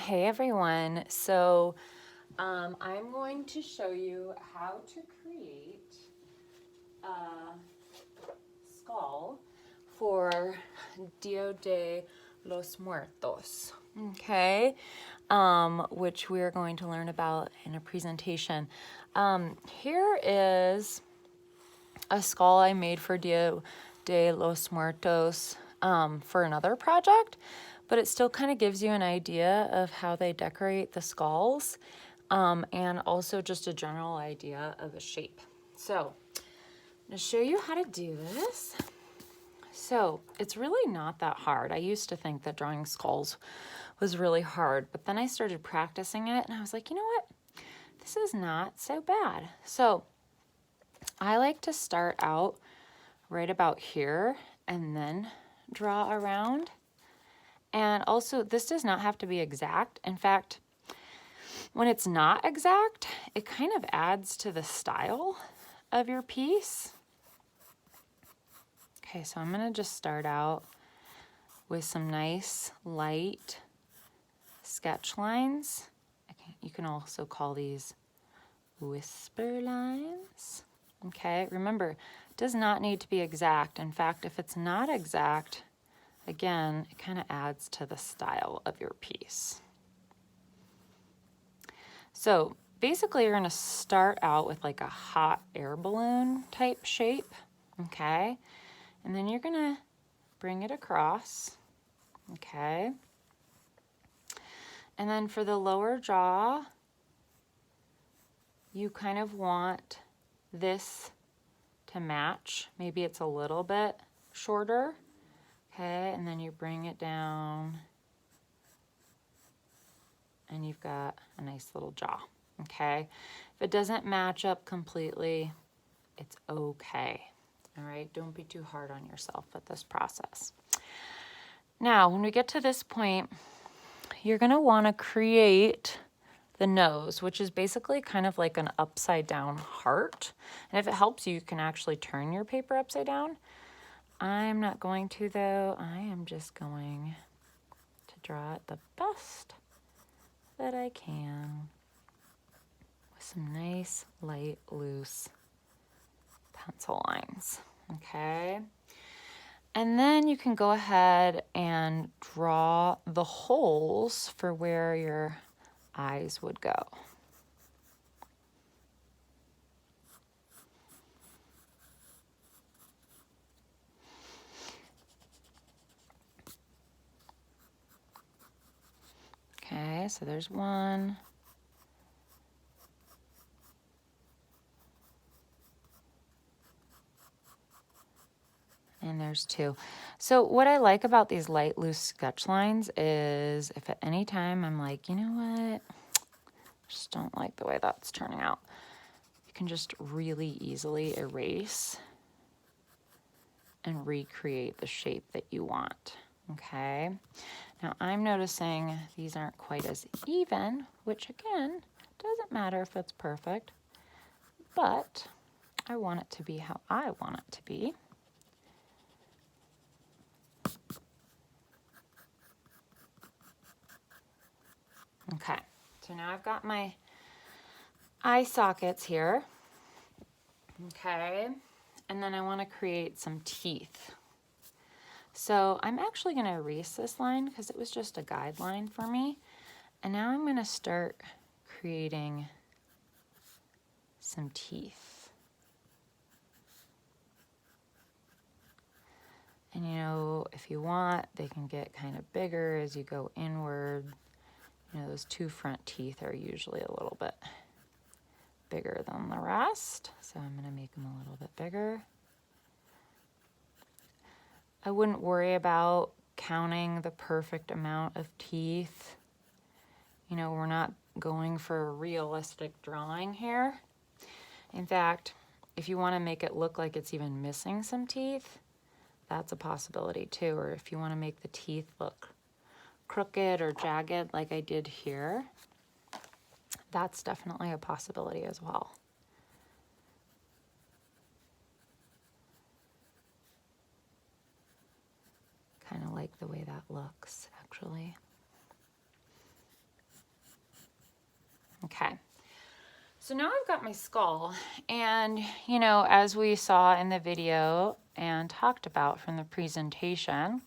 Hey everyone. So I'm going to show you how to create a skull for Dia de los Muertos. Okay, which we're going to learn about in a presentation. Here is a skull I made for Dia de los Muertos for another project, but it still kind of gives you an idea of how they decorate the skulls and also just a general idea of a shape. So I'm going to show you how to do this. So it's really not that hard. I used to think that drawing skulls was really hard, but then I started practicing it and I was like, you know what? This is not so bad. So I like to start out right about here and then draw around. And also, this does not have to be exact. In fact, when it's not exact, it kind of adds to the style of your piece. Okay, so I'm gonna just start out with some nice light sketch lines. You can also call these whisper lines. Okay, remember, it does not need to be exact. In fact, if it's not exact, again, it kind of adds to the style of your piece. So basically you're gonna start out with like a hot air balloon type shape, okay? And then you're gonna bring it across, okay? And then for the lower jaw, you kind of want this to match. Maybe it's a little bit shorter, okay? And then you bring it down and you've got a nice little jaw, okay? If it doesn't match up completely, it's okay, all right? Don't be too hard on yourself with this process. Now, when we get to this point, you're gonna wanna create the nose, which is basically kind of like an upside down heart. And if it helps you, you can actually turn your paper upside down. I'm not going to though. I am just going to draw it the best that I can with some nice, light, loose pencil lines, okay? And then you can go ahead and draw the holes for where your eyes would go. Okay, so there's one. And there's two. So what I like about these light, loose sketch lines is if at any time I'm like, you know what, I just don't like the way that's turning out, you can just really easily erase and recreate the shape that you want, okay? Now I'm noticing these aren't quite as even, which again, doesn't matter if it's perfect, but I want it to be how I want it to be. Okay, so now I've got my eye sockets here, okay, and then I want to create some teeth. So I'm actually going to erase this line because it was just a guideline for me, and now I'm going to start creating some teeth. And you know, if you want, they can get kind of bigger as you go inward. You know, those two front teeth are usually a little bit bigger than the rest, so I'm going to make them a little bit bigger. I wouldn't worry about counting the perfect amount of teeth. You know, we're not going for a realistic drawing here. In fact, if you want to make it look like it's even missing some teeth, that's a possibility too. Or if you want to make the teeth look crooked or jagged like I did here, that's definitely a possibility as well. Kind of like the way that looks, actually. Okay. So now I've got my skull, and you know, as we saw in the video and talked about from the presentation,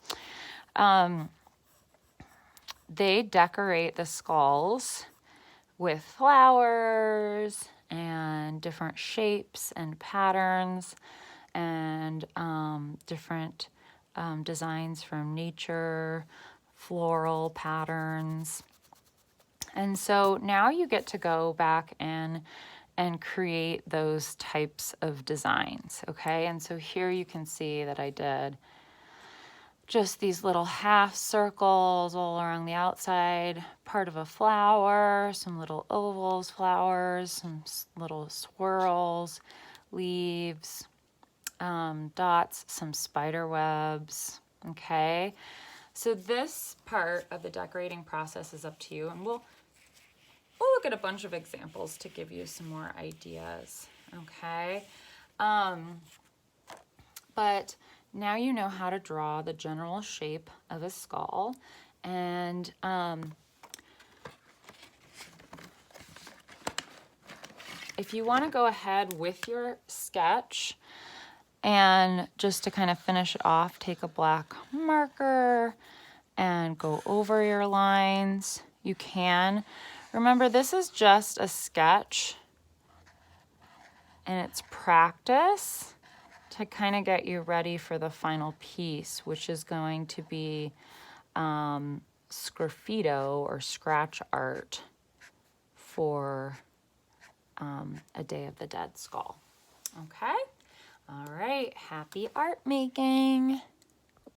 they decorate the skulls with flowers and different shapes and patterns and different designs from nature, floral patterns. And so now you get to go back and create those types of designs, okay? And so here you can see that I did just these little half circles all around the outside, part of a flower, some little ovals, flowers, some little swirls, leaves, dots, some spider webs, okay? So this part of the decorating process is up to you, and we'll look at a bunch of examples to give you some more ideas, okay? But now you know how to draw the general shape of a skull, and if you want to go ahead with your sketch and just to kind of finish it off, take a black marker and go over your lines, you can. Remember, this is just a sketch and it's practice to kind of get you ready for the final piece, which is going to be sgraffito or scratch art for a Day of the Dead skull. Okay? All right, happy art making.